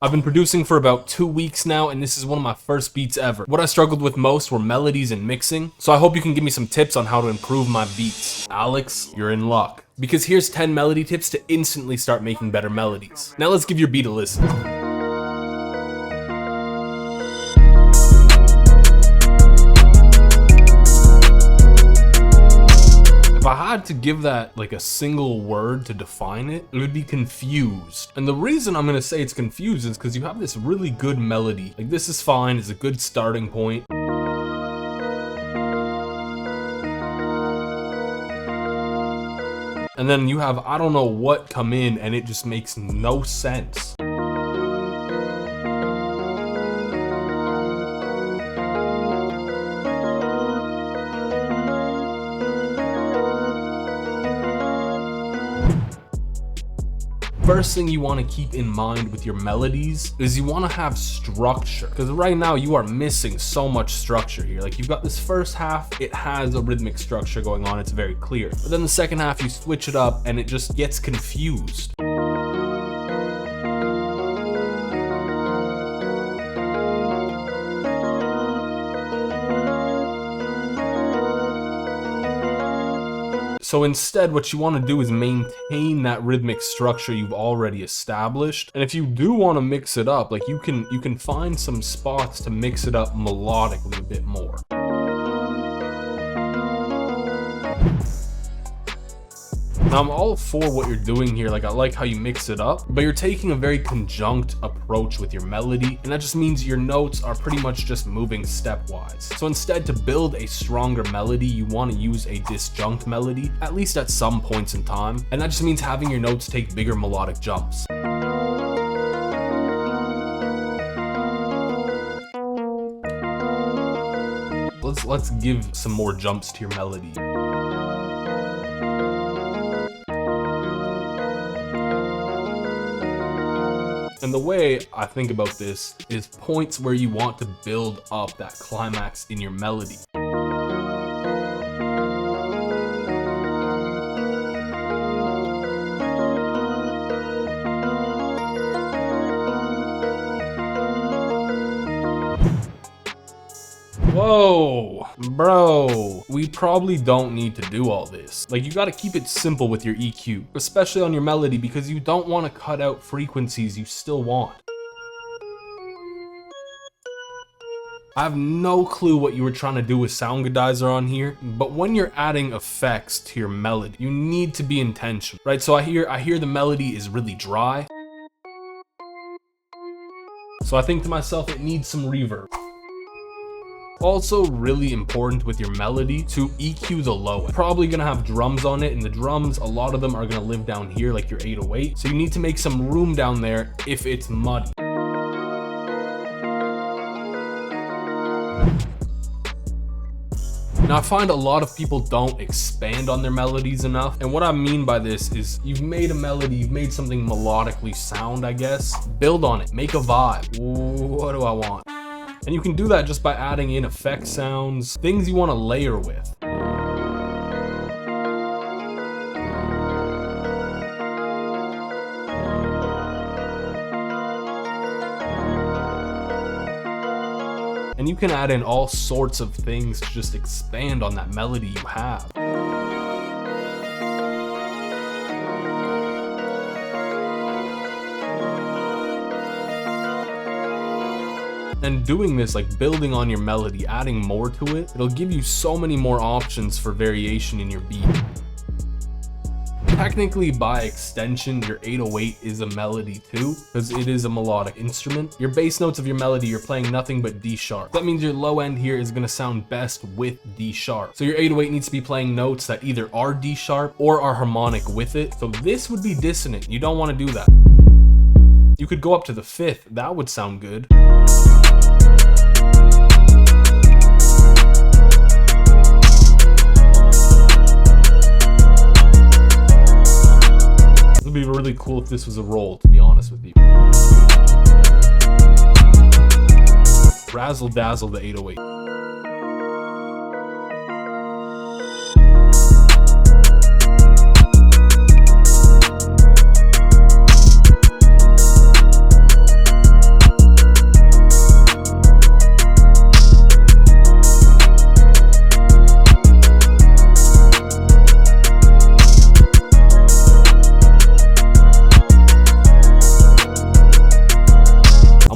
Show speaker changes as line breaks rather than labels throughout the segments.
I've been producing for about 2 weeks now, and this is one of my first beats ever. What I struggled with most were melodies and mixing, so I hope you can give me some tips on how to improve my beats. Alex, you're in luck. Because here's 10 melody tips to instantly start making better melodies. Now let's give your beat a listen. If I had to give that like a single word to define it, it would be confused. And the reason I'm gonna say it's confused is because you have this really good melody. Like, this is fine, it's a good starting point. And then you have I don't know what come in and it just makes no sense. First thing you want to keep in mind with your melodies is you want to have structure, because right now you are missing so much structure here. Like, you've got this first half, it has a rhythmic structure going on, it's very clear, but then the second half you switch it up and it just gets confused. So instead, what you want to do is maintain that rhythmic structure you've already established. And if you do want to mix it up, like you can find some spots to mix it up melodically a bit more. Now, I'm all for what you're doing here. Like, I like how you mix it up, but you're taking a very conjunct approach with your melody, and that just means your notes are pretty much just moving stepwise. So instead, to build a stronger melody, you want to use a disjunct melody, at least at some points in time, and that just means having your notes take bigger melodic jumps. Let's give some more jumps to your melody. And the way I think about this is points where you want to build up that climax in your melody. Whoa, bro, we probably don't need to do all this. Like, you gotta keep it simple with your EQ, especially on your melody, because you don't want to cut out frequencies you still want. I have no clue what you were trying to do with Sound Godizer on here, but when you're adding effects to your melody, you need to be intentional, right? So I hear the melody is really dry. So I think to myself, it needs some reverb. Also really important with your melody to EQ the low end. Probably gonna have drums on it, and the drums, a lot of them are gonna live down here like your 808. So you need to make some room down there if it's muddy. Now, I find a lot of people don't expand on their melodies enough. And what I mean by this is you've made a melody, you've made something melodically sound, I guess. Build on it, make a vibe. What do I want? And you can do that just by adding in effect sounds, things you want to layer with. And you can add in all sorts of things to just expand on that melody you have. And doing this, like building on your melody, adding more to it, it'll give you so many more options for variation in your beat. Technically, by extension, your 808 is a melody too, because it is a melodic instrument. Your bass notes of your melody, you're playing nothing but D sharp. That means your low end here is gonna sound best with D sharp. So your 808 needs to be playing notes that either are D sharp or are harmonic with it. So this would be dissonant. You don't want to do that. You could go up to the 5th. That would sound good. It would be really cool if this was a roll, to be honest with you. Razzle dazzle the 808.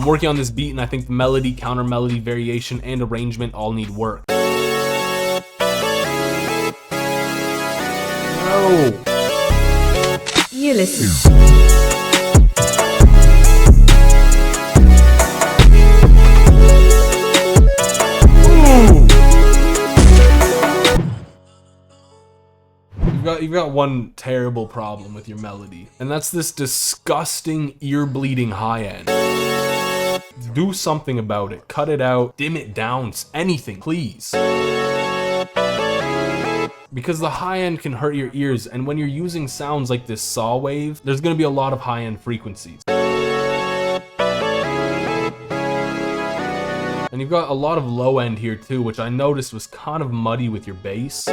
I'm working on this beat and I think the melody, counter melody, variation, and arrangement all need work. No.
You listen.
You've got one terrible problem with your melody, and that's this disgusting ear-bleeding high end. Do something about it. Cut it out, dim it down, anything, please. Because the high end can hurt your ears, and when you're using sounds like this saw wave, there's gonna be a lot of high end frequencies. And you've got a lot of low end here too, which I noticed was kind of muddy with your bass.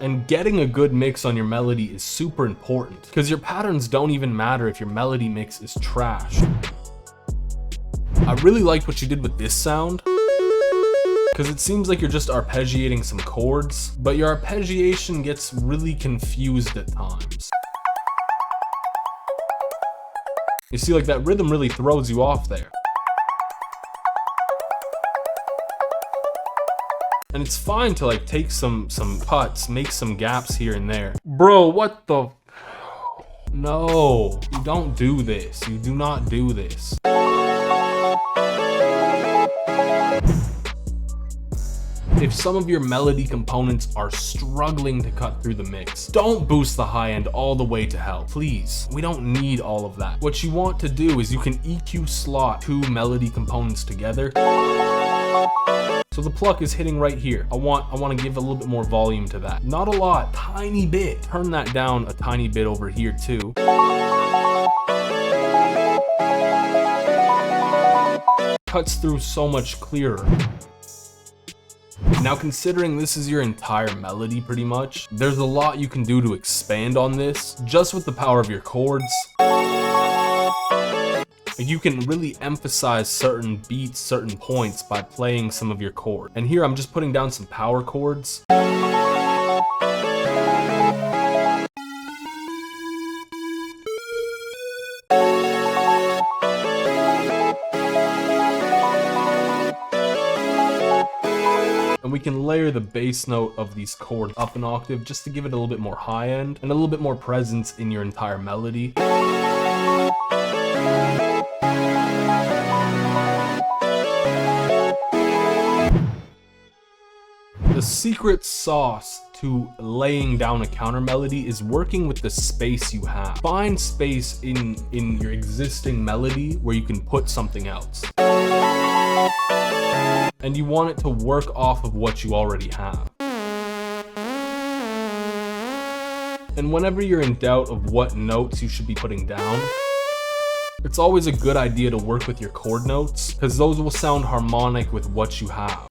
And getting a good mix on your melody is super important, because your patterns don't even matter if your melody mix is trash. I really liked what you did with this sound, because it seems like you're just arpeggiating some chords, but your arpeggiation gets really confused at times. You see, like, that rhythm really throws you off there. And it's fine to like take some cuts, make some gaps here and there. Bro, what the? No, you don't do this. You do not do this. If some of your melody components are struggling to cut through the mix, don't boost the high end all the way to hell, please. We don't need all of that. What you want to do is you can EQ slot two melody components together. So the pluck is hitting right here. I want to give a little bit more volume to that. Not a lot, tiny bit. Turn that down a tiny bit over here too. Cuts through so much clearer. Now, considering this is your entire melody pretty much, there's a lot you can do to expand on this just with the power of your chords. You can really emphasize certain beats, certain points by playing some of your chords. And here I'm just putting down some power chords. And we can layer the bass note of these chords up an octave just to give it a little bit more high end and a little bit more presence in your entire melody. The secret sauce to laying down a counter melody is working with the space you have. Find space in your existing melody where you can put something else. And you want it to work off of what you already have. And whenever you're in doubt of what notes you should be putting down, it's always a good idea to work with your chord notes, because those will sound harmonic with what you have.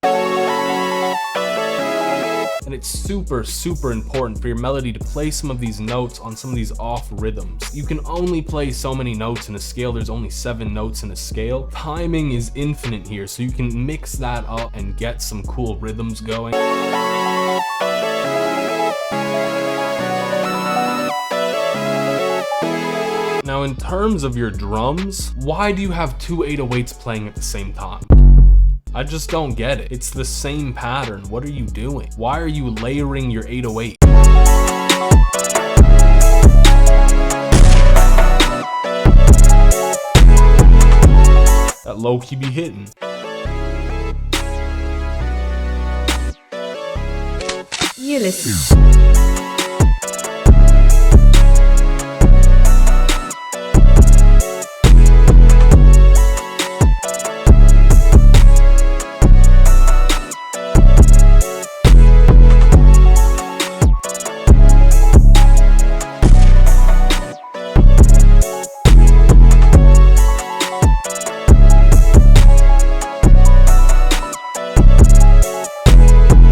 And it's super, super important for your melody to play some of these notes on some of these off rhythms. You can only play so many notes in a scale. There's only 7 notes in a scale. Timing is infinite here, so you can mix that up and get some cool rhythms going. Now, in terms of your drums, why do you have 2 808s playing at the same time? I just don't get it. It's the same pattern. What are you doing? Why are you layering your 808? That low key be hitting.
You listen.